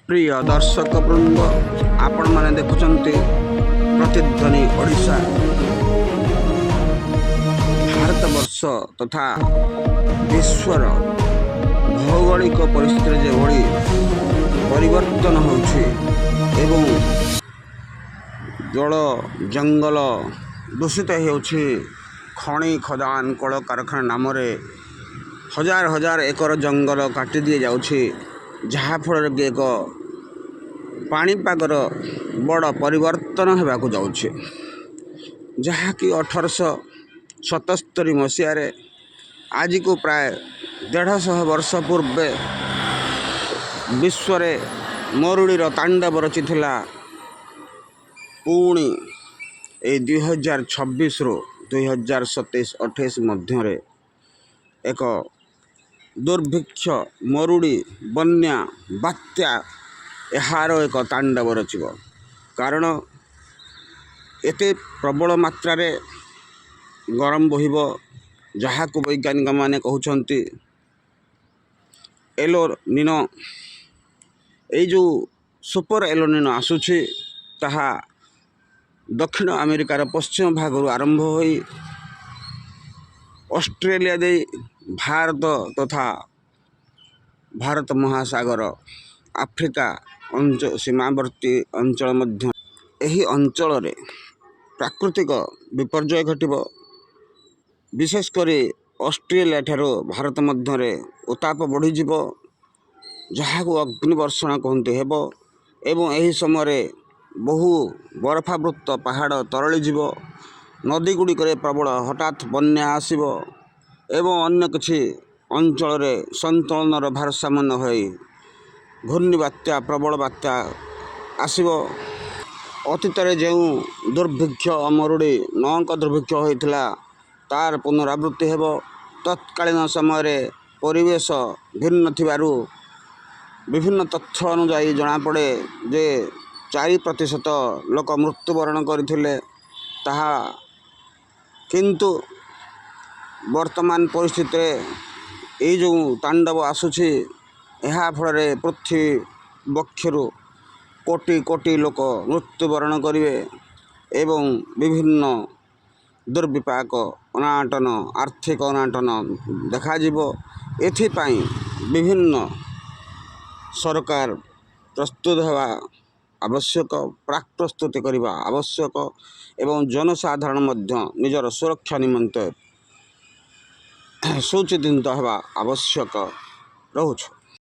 प्रिय दर्शक वृंद आपण मैंने देखुंत प्रतिध्वनि ओडिशा भारत वर्ष तथा विश्वर भौगोलिक परिस्थिति जेभली परिवर्तन होउछि एवं जल जंगल दूषित होउछि खनि खदान कल कारखाना नाम हजार हजार एकर जंगल काटी दिए जाउछि जहाँफल कि एक पाणीपागर बड़ परिवर्तन होगाक जाउछि जहाँकि 1877 मसीह आज को प्राय 150 वर्ष पूर्वे विश्व मरुड़ीर तांडव रचिथिला पुणी ए 2026 रु 2027-28 मध्य एक दुर्भिक्ष मरुड़ी बन्या बात्या यार एक तांडव रचिब कारण एते प्रबल मात्रा रे गरम बहिब जहाँ को वैज्ञानिक माने कहउछंती एलोनिनो ए जो सुपर एलोनिनो आसुछि ताहा दक्षिण अमेरिकार पश्चिम भाग आरंभ होई ऑस्ट्रेलिया दे भारत तथा भारत महासागर आफ्रिका सीमावर्ती अंचल मध्य एही अंचल रे प्राकृतिक विपर्यय घटिब विशेषकर ऑस्ट्रेलिया ठारो भारत मध्य उत्ताप बढ़ी जहाँ को अग्निवर्षण कहते हेब एवं एही समय बहु बरफावृत पहाड़ तरली नदी गुड़िक प्रबल हठात बन्या आसिब एवं अन्य किछि अंचल संतुलन भारसाम्य हो घूर्णी बात्या प्रबल बात्या आसिब अतीत जो दुर्भिक्ष मरुड़ी नौक दुर्भिक्ष होता तार पुनरावृत्ति हेब तत्कालीन समय परिवेश भिन्न थिबारु विभिन्न तथ्य अनुजाई जनापड़े जे 4% लोक मृत्युवरण करथिले ताहा किंतु वर्तमान परिस्थिति ये जो तांडव आसुछि ଏହା ଫଳରେ पृथ्वी बक्षरु कोटि कोटि लोक मृत्युवरण करेंगे एवं विभिन्न दुर्विपाक अनाटन आर्थिक अनाटन देखा एथिपाई विभिन्न सरकार प्रस्तुत होगा आवश्यक प्राक प्रस्तुति करने आवश्यक एवं जनसाधारण मध्य निजर सुरक्षा निमंते सुचिंतित होगा आवश्यक रहुछ।